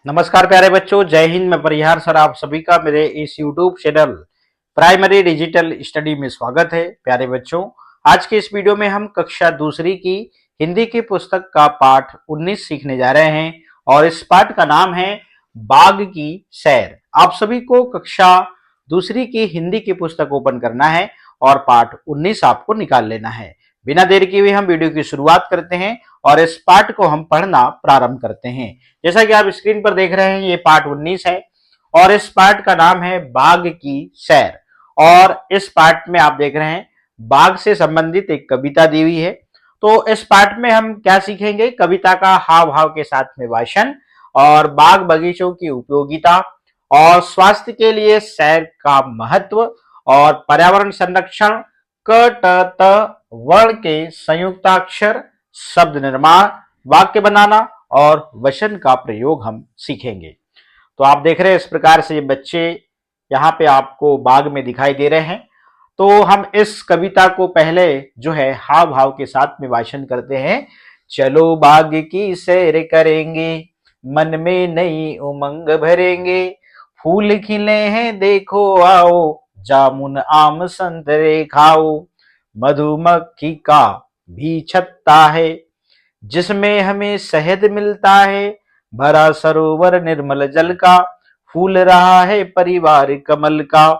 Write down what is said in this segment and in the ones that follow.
नमस्कार प्यारे बच्चों, जय हिंद। मैं परिहार सर आप सभी का मेरे इस YouTube channel primary digital study में स्वागत है। प्यारे बच्चों, आज के इस वीडियो में हम कक्षा दूसरी की हिंदी की पुस्तक का पाठ 19 सीखने जा रहे हैं और इस पाठ का नाम है बाग की सैर। आप सभी को कक्षा दूसरी की हिंदी की पुस्तक ओपन करना है और पाठ 19 आपको निकाल लेना है। बिना देर किए हुए हम वीडियो की शुरुआत करते हैं और इस पाठ को हम पढ़ना प्रारंभ करते हैं। जैसा कि आप स्क्रीन पर देख रहे हैं, ये पाठ 19 है और इस पाठ का नाम है बाग की सैर। और इस पाठ में आप देख रहे हैं बाग से संबंधित एक कविता दी हुई है। तो इस पाठ में हम क्या सीखेंगे? कविता का हाव भाव के साथ में भाषण और बाग बगीचों की उपयोगिता और स्वास्थ्य के लिए सैर का महत्व और पर्यावरण संरक्षण, क ट त वर्ण के संयुक्ताक्षर, शब्द निर्माण, वाक्य बनाना और वचन का प्रयोग हम सीखेंगे। तो आप देख रहे हैं इस प्रकार से बच्चे यहाँ पे आपको बाग में दिखाई दे रहे हैं। तो हम इस कविता को पहले जो है हाव भाव के साथ में वाचन करते हैं। चलो बाग की सैर करेंगे, मन में नई उमंग भरेंगे, फूल खिले हैं देखो आओ, जामुन आम संतरे खाओ, मधुमक्खी का भी छत्ता है जिसमें हमें शहद मिलता है, भरा सरोवर निर्मल जल का, फूल रहा है परिवार कमल का,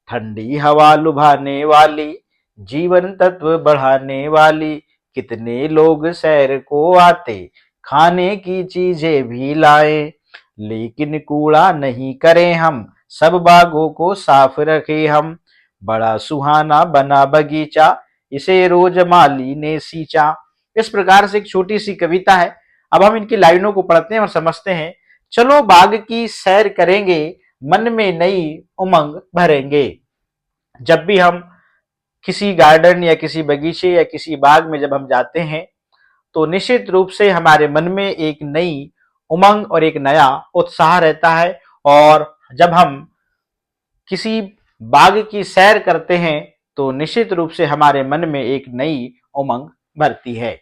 ठंडी हवा लुभाने वाली, जीवन तत्व बढ़ाने वाली, कितने लोग सैर को आते, खाने की चीजें भी लाए, लेकिन कूड़ा नहीं करें हम, सब बागों को साफ रखे हम, बड़ा सुहाना बना बगीचा, इसे रोज माली ने सींचा। इस प्रकार से एक छोटी सी कविता है। अब हम इनकी लाइनों को पढ़ते हैं और समझते हैं। चलो बाग की सैर करेंगे, मन में नई उमंग भरेंगे। जब भी हम किसी गार्डन या किसी बगीचे या किसी बाग में जब हम जाते हैं तो निश्चित रूप से हमारे मन में एक नई उमंग और एक नया उत्साह रहता है। और जब हम किसी बाग की सैर करते हैं तो निश्चित रूप से हमारे मन में एक नई उमंग भरती है।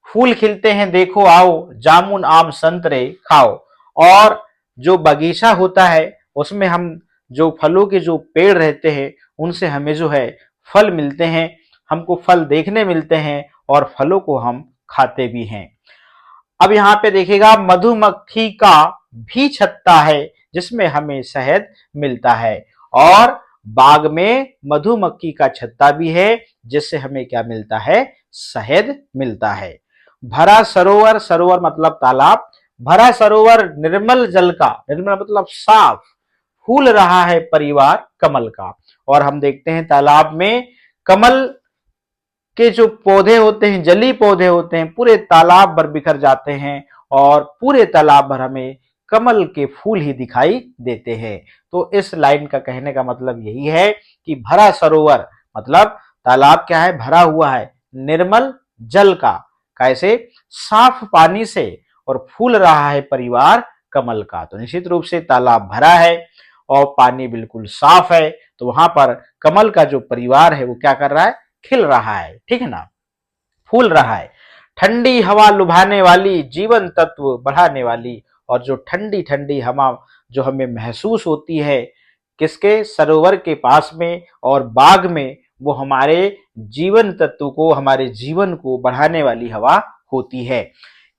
फूल खिलते हैं देखो आओ, जामुन आम संतरे खाओ। और जो बगीचा होता है उसमें हम जो फलों के जो पेड़ रहते हैं उनसे हमें जो है फल मिलते हैं, हमको फल देखने मिलते हैं और फलों को हम खाते भी हैं। अब यहाँ पे देखिएगा, मधुमक्खी का भी छत्ता है जिसमें हमें शहद मिलता है। और बाग में मधुमक्खी का छत्ता भी है जिससे हमें क्या मिलता है? शहद मिलता है। भरा सरोवर, सरोवर मतलब तालाब, भरा सरोवर निर्मल जल का, निर्मल मतलब साफ, फूल रहा है परिवार कमल का। और हम देखते हैं तालाब में कमल के जो पौधे होते हैं, जली पौधे होते हैं, पूरे तालाब भर बिखर जाते हैं और पूरे तालाब भर हमें कमल के फूल ही दिखाई देते हैं। तो इस लाइन का कहने का मतलब यही है कि भरा सरोवर मतलब तालाब क्या है? भरा हुआ है निर्मल जल का, कैसे? साफ पानी से। और फूल रहा है परिवार कमल का, तो निश्चित रूप से तालाब भरा है और पानी बिल्कुल साफ है। तो वहां पर कमल का जो परिवार है वो क्या कर रहा है? खिल रहा है, ठीक है ना, फूल रहा है। ठंडी हवा लुभाने वाली, जीवन तत्व बढ़ाने वाली। और जो ठंडी ठंडी हवा जो हमें महसूस होती है किसके? सरोवर के पास में और बाग में, वो हमारे जीवन तत्व को, हमारे जीवन को बढ़ाने वाली हवा होती है।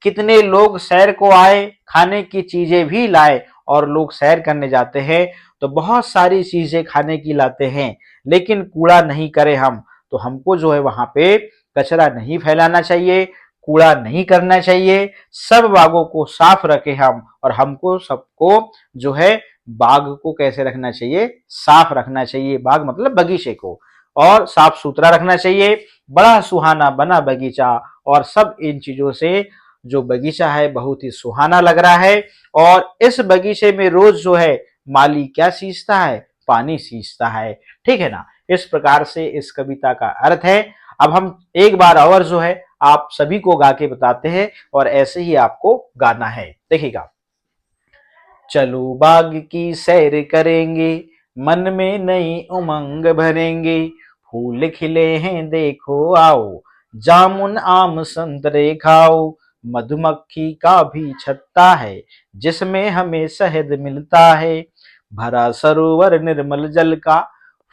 कितने लोग सैर को आए, खाने की चीजें भी लाए। और लोग सैर करने जाते हैं तो बहुत सारी चीजें खाने की लाते हैं, लेकिन कूड़ा नहीं करें हम। तो हमको जो है वहां पे कचरा नहीं फैलाना चाहिए, कूड़ा नहीं करना चाहिए, सब बागों को साफ रखें हम। और हमको सबको जो है बाग को कैसे रखना चाहिए? साफ रखना चाहिए। बाग मतलब बगीचे को, और साफ सुथरा रखना चाहिए। बड़ा सुहाना बना बगीचा, और सब इन चीजों से जो बगीचा है बहुत ही सुहाना लग रहा है। और इस बगीचे में रोज जो है माली क्या सींचता है? पानी सींचता है, ठीक है ना। इस प्रकार से इस कविता का अर्थ है। अब हम एक बार और जो है आप सभी को गा के बताते हैं और ऐसे ही आपको गाना है। देखिएगा, चलो बाग की सैर करेंगे, मन में नई उमंग भरेंगे, फूल खिले हैं देखो आओ, जामुन आम संतरे खाओ, मधुमक्खी का भी छत्ता है, जिसमें हमें शहद मिलता है। भरा सरोवर निर्मल जल का,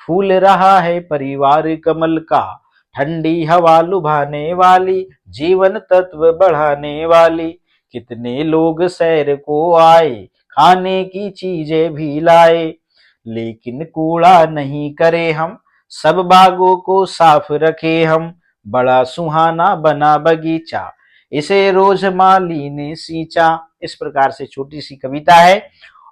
फूल रहा है परिवार कमल का। ठंडी हवा लुभाने वाली, जीवन तत्व बढ़ाने वाली। कितने लोग सैर को आए, खाने की चीजें भी लाए। लेकिन कूड़ा नहीं करे हम, सब बागों को साफ रखे हम। बड़ा सुहाना बना बगीचा, इसे रोज माली ने सींचा। इस प्रकार से छोटी सी कविता है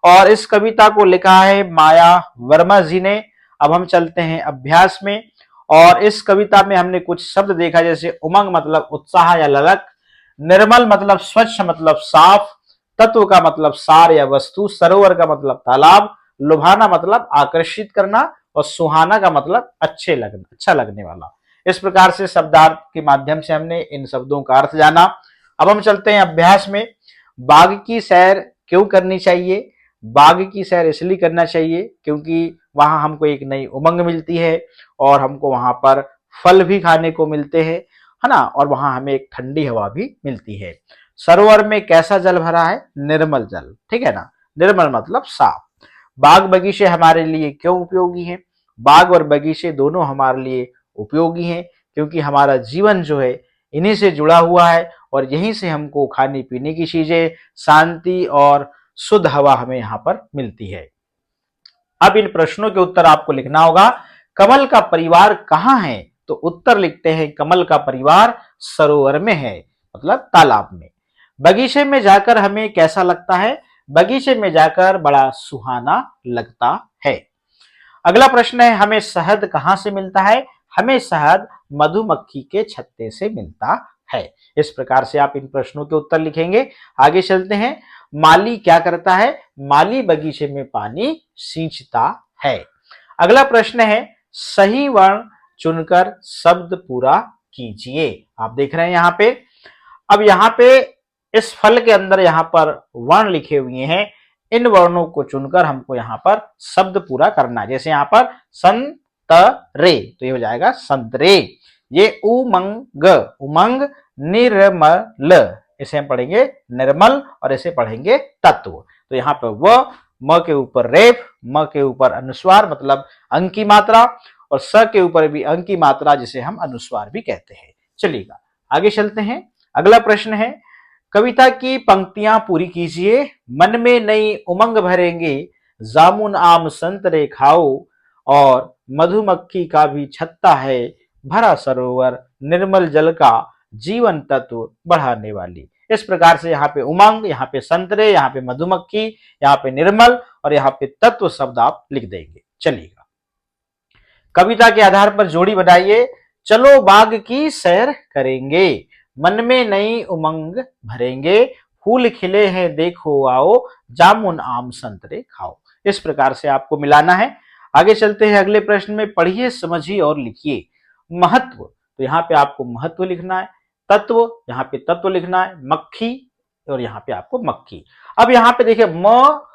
और इस कविता को लिखा है माया वर्मा जी ने। अब हम चलते हैं अभ्यास में और इस कविता में हमने कुछ शब्द देखा, जैसे उमंग मतलब उत्साह या ललक, निर्मल मतलब स्वच्छ मतलब साफ, तत्व का मतलब सार या वस्तु, सरोवर का मतलब तालाब, लुभाना मतलब आकर्षित करना और सुहाना का मतलब अच्छा लगने वाला। इस प्रकार से शब्दार्थ के माध्यम से हमने इन शब्दों का अर्थ जाना। अब हम चलते हैं अभ्यास में। बाग की सैर क्यों करनी चाहिए? बाग की सैर इसलिए करना चाहिए क्योंकि वहां हमको एक नई उमंग मिलती है और हमको वहां पर फल भी खाने को मिलते हैं, है ना, और वहां हमें एक ठंडी हवा भी मिलती है। सरोवर में कैसा जल भरा है? निर्मल जल, ठीक है ना, निर्मल मतलब साफ। बाग बगीचे हमारे लिए क्यों उपयोगी हैं? बाग और बगीचे दोनों हमारे लिए उपयोगी हैं क्योंकि हमारा जीवन जो है इन्हीं से जुड़ा हुआ है और यहीं से हमको खाने पीने की चीजें, शांति और शुद्ध हवा हमें यहाँ पर मिलती है। अब इन प्रश्नों के उत्तर आपको लिखना होगा। कमल का परिवार कहाँ है? तो उत्तर लिखते हैं कमल का परिवार सरोवर में है, मतलब तालाब में। बगीचे में जाकर हमें कैसा लगता है? बगीचे में जाकर बड़ा सुहाना लगता है। अगला प्रश्न है हमें शहद कहाँ से मिलता है? हमें शहद मधुमक्खी के छत्ते से मिलता है। इस प्रकार से आप इन प्रश्नों के उत्तर लिखेंगे। आगे चलते हैं। माली क्या करता है? माली बगीचे में पानी सींचता है। अगला प्रश्न है सही वर्ण चुनकर शब्द पूरा कीजिए। आप देख रहे हैं यहाँ पे, अब यहाँ पे इस फल के अंदर यहाँ पर वर्ण लिखे हुए हैं, इन वर्णों को चुनकर हमको यहाँ पर शब्द पूरा करना है। जैसे यहाँ पर संतरे, तो ये हो जाएगा संतरे। ये उमंग, उमंग, निर्मल, इसे हम पढ़ेंगे निर्मल और इसे पढ़ेंगे तत्व। तो यहाँ पे व, म के ऊपर रेफ, म के ऊपर अनुस्वार मतलब अंग की मात्रा और स के ऊपर भी अंग की मात्रा जिसे हम अनुस्वार भी कहते हैं। चलिएगा आगे चलते हैं। अगला प्रश्न है कविता की पंक्तियां पूरी कीजिए। मन में नई उमंग भरेंगे, जामुन आम संतरे खाओ और मधुमक्खी का भी छत्ता है, भरा सरोवर निर्मल जल का, जीवन तत्व बढ़ाने वाली। इस प्रकार से यहाँ पे उमंग, यहाँ पे संतरे, यहाँ पे मधुमक्खी, यहाँ पे निर्मल और यहाँ पे तत्व शब्द आप लिख देंगे। चलिएगा कविता के आधार पर जोड़ी बनाइए। चलो बाग की सैर करेंगे, मन में नई उमंग भरेंगे, फूल खिले हैं देखो आओ, जामुन आम संतरे खाओ। इस प्रकार से आपको मिलाना है। आगे चलते हैं अगले प्रश्न में। पढ़िए समझिए और लिखिए। महत्व, तो यहाँ पे आपको महत्व लिखना है। तत्व, यहाँ पे तत्व लिखना है। मक्खी और यहाँ पे आपको मक्खी। अब यहाँ पे देखिए म,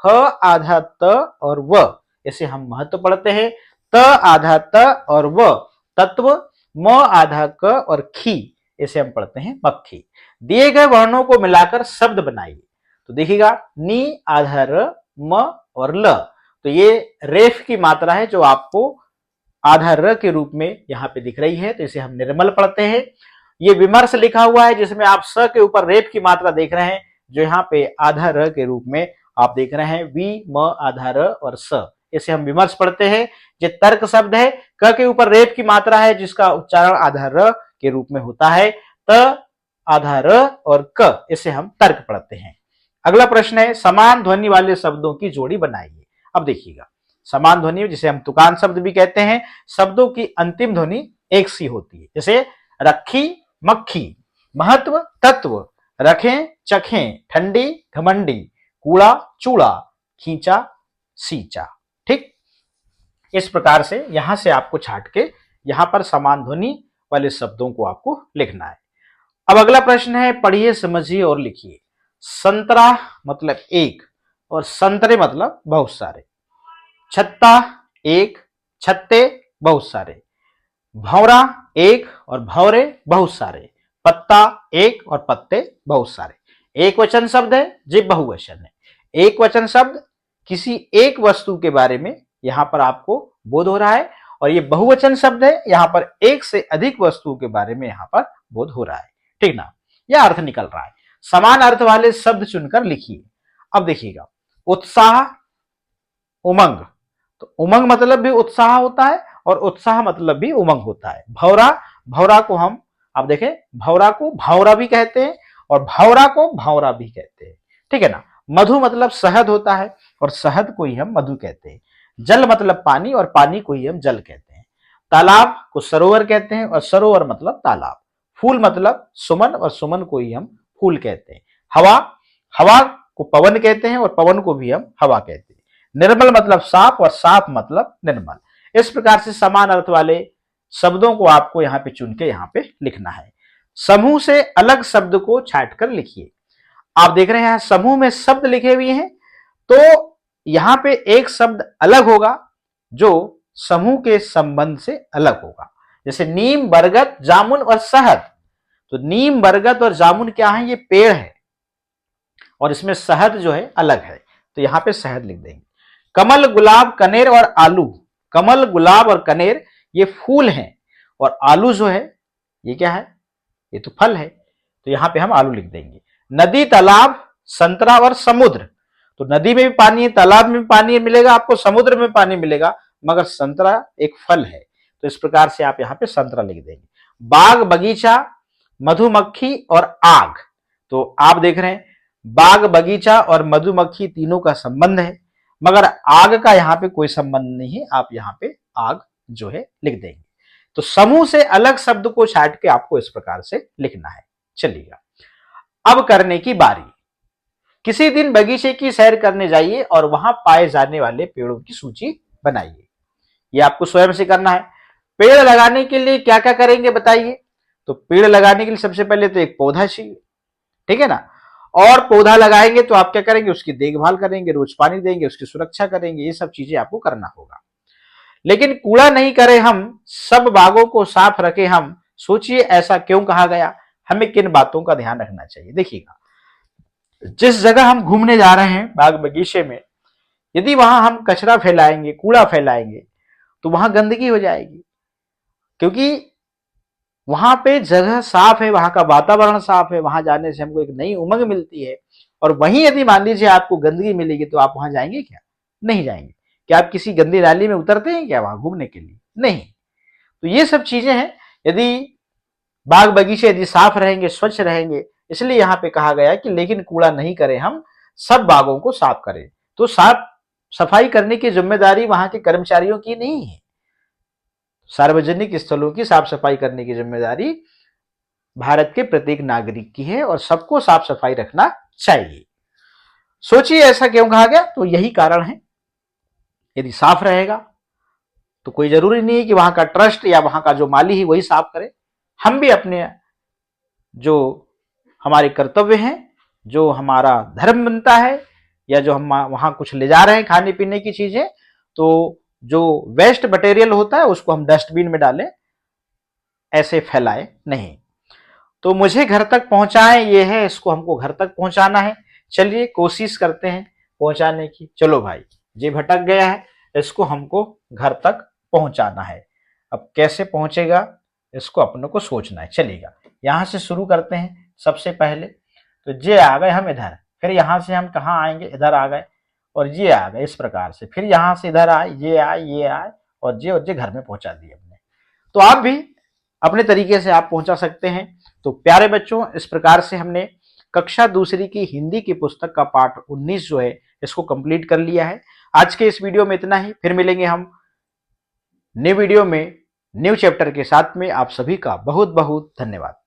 ह आधा त और व, इसे हम महत्व पढ़ते हैं। त आधा त और व तत्व, म आधा क और खी, इसे हम पढ़ते हैं मक्खी। दिए गए वर्णों को मिलाकर शब्द बनाइए। तो देखिएगा नी आधा र, म और ल, तो ये रेफ की मात्रा है जो आपको आधा र के रूप में यहाँ पे दिख रही है, तो इसे हम निर्मल पढ़ते हैं। ये विमर्श लिखा हुआ है जिसमें आप स के ऊपर रेफ की मात्रा देख रहे हैं, जो यहाँ पे आधा र के रूप में आप देख रहे हैं वी, म आधा र और स, इसे हम विमर्श पढ़ते हैं। जो तर्क शब्द है, क के ऊपर रेफ की मात्रा है जिसका उच्चारण आधा र के रूप में होता है। त आधा र और क, इसे हम तर्क पढ़ते हैं। अगला प्रश्न है समान ध्वनि वाले शब्दों की जोड़ी बनाइए। अब देखिएगा समान ध्वनि जिसे हम तुकान शब्द भी कहते हैं, शब्दों की अंतिम ध्वनि एक सी होती है। जैसे रखी मक्खी, महत्व तत्व, रखें चखें ठंडी घमंडी, कूड़ा चूड़ा, खींचा सींचा। ठीक, इस प्रकार से यहां से आपको छाट के यहां पर समान ध्वनि वाले शब्दों को आपको लिखना है। अब अगला प्रश्न है पढ़िए समझिए और लिखिए। संतरा मतलब एक और संतरे मतलब बहुत सारे। छत्ता एक, छत्ते बहुत सारे। भंवरा एक और भंवरे बहुत सारे। पत्ता एक और पत्ते बहुत सारे। एक वचन शब्द है, जी बहुवचन है। एक वचन शब्द किसी एक वस्तु के बारे में यहां पर आपको बोध हो रहा है, और ये बहुवचन शब्द है, यहां पर एक से अधिक वस्तुओं के बारे में यहां पर बोध हो रहा है। ठीक ना, यह अर्थ निकल रहा है। समान अर्थ वाले शब्द चुनकर लिखिए। अब देखिएगा, उत्साह, उमंग, तो उमंग मतलब भी उत्साह होता है और उत्साह मतलब भी उमंग होता है। भौरा, भौरा को हम, आप देखें, भौरा को भौरा भी कहते हैं और भौरा को भौरा भी कहते हैं। ठीक है ना। मधु मतलब शहद होता है और शहद को ही हम मधु कहते हैं। जल मतलब पानी और पानी को ही हम जल कहते हैं। तालाब को सरोवर कहते हैं और सरोवर मतलब तालाब। फूल मतलब सुमन और सुमन को ही हम फूल कहते हैं। हवा, हवा को पवन कहते हैं और पवन को भी हम हवा कहते हैं। निर्मल मतलब साफ और साफ मतलब निर्मल। इस प्रकार से समान अर्थ वाले शब्दों को आपको यहां पे चुन के यहां पे लिखना है। समूह से अलग शब्द को छांट कर लिखिए। आप देख रहे हैं समूह में शब्द लिखे हुए हैं, तो यहां पे एक शब्द अलग होगा जो समूह के संबंध से अलग होगा। जैसे नीम, बरगद, जामुन और शहद। तो नीम, बरगद और जामुन क्या है? ये पेड़ है और इसमें शहद जो है अलग है, तो यहां पे शहद लिख देंगे। कमल, गुलाब, कनेर और आलू। कमल, गुलाब और कनेर ये फूल हैं और आलू जो है ये क्या है? ये तो फल है, तो यहां पे हम आलू लिख देंगे। नदी, तालाब, संतरा और समुद्र। तो नदी में भी पानी है, तालाब में भी पानी मिलेगा आपको, समुद्र में पानी मिलेगा, मगर संतरा एक फल है, तो इस प्रकार से आप यहां पे संतरा लिख देंगे। बाग, बगीचा, मधुमक्खी और आग। तो आप देख रहे हैं बाग, बगीचा और मधुमक्खी तीनों का संबंध है, मगर आग का यहां पे कोई संबंध नहीं है, आप यहां पे आग जो है लिख देंगे। तो समूह से अलग शब्द को छांट के आपको इस प्रकार से लिखना है। चलिएगा, अब करने की बारी। किसी दिन बगीचे की सैर करने जाइए और वहां पाए जाने वाले पेड़ों की सूची बनाइए। यह आपको स्वयं से करना है। पेड़ लगाने के लिए क्या क्या करेंगे बताइए। तो पेड़ लगाने के लिए सबसे पहले तो एक पौधा चाहिए, ठीक है ना। और पौधा लगाएंगे तो आप क्या करेंगे? उसकी देखभाल करेंगे, रोज पानी देंगे, उसकी सुरक्षा करेंगे, ये सब चीजें आपको करना होगा। लेकिन कूड़ा नहीं करें हम, सब बागों को साफ रखें हम। सोचिए ऐसा क्यों कहा गया, हमें किन बातों का ध्यान रखना चाहिए। देखिएगा, जिस जगह हम घूमने जा रहे हैं बाग बगीचे में, यदि वहां हम कचरा फैलाएंगे, कूड़ा फैलाएंगे, तो वहां गंदगी हो जाएगी, क्योंकि वहां पे जगह साफ है, वहां का वातावरण साफ है, वहां जाने से हमको एक नई उमंग मिलती है। और वहीं यदि मान लीजिए आपको गंदगी मिलेगी तो आप वहां जाएंगे क्या? नहीं जाएंगे। क्या आप किसी गंदी नाली में उतरते हैं क्या वहां घूमने के लिए? नहीं। तो ये सब चीजें हैं। यदि बाग बगीचे यदि साफ रहेंगे, स्वच्छ रहेंगे, इसलिए यहाँ पे कहा गया कि लेकिन कूड़ा नहीं करें हम, सब बागों को साफ करें। तो साफ सफाई करने की जिम्मेदारी वहां के कर्मचारियों की नहीं है, सार्वजनिक स्थलों की साफ सफाई करने की जिम्मेदारी भारत के प्रत्येक नागरिक की है और सबको साफ सफाई रखना चाहिए। सोचिए ऐसा क्यों कहा गया, तो यही कारण है। यदि साफ रहेगा तो कोई जरूरी नहीं है कि वहां का ट्रस्ट या वहां का जो माली है वही साफ करे। हम भी अपने जो हमारे कर्तव्य हैं, जो हमारा धर्म बनता है, या जो हम वहां कुछ ले जा रहे हैं खाने पीने की चीजें, तो जो वेस्ट मटेरियल होता है उसको हम डस्टबिन में डालें, ऐसे फैलाए नहीं। तो मुझे घर तक पहुंचाएं, ये है, इसको हमको घर तक पहुंचाना है। चलिए कोशिश करते हैं पहुंचाने की। चलो भाई, ये भटक गया है, इसको हमको घर तक पहुंचाना है। अब कैसे पहुंचेगा इसको अपनों को सोचना है। चलिएगा, यहां से शुरू करते हैं। सबसे पहले तो ये आ गए हम इधर, फिर यहां से हम कहाँ आएंगे? इधर आ गए, और ये आ गए इस प्रकार से, फिर यहां से इधर आए, ये आए, ये आए, और ये घर में पहुंचा दिए हमने। तो आप भी अपने तरीके से आप पहुंचा सकते हैं। तो प्यारे बच्चों, इस प्रकार से हमने कक्षा दूसरी की हिंदी की पुस्तक का पाठ 19 जो है इसको कंप्लीट कर लिया है। आज के इस वीडियो में इतना ही, फिर मिलेंगे हम न्यू वीडियो में न्यू चैप्टर के साथ में। आप सभी का बहुत बहुत धन्यवाद।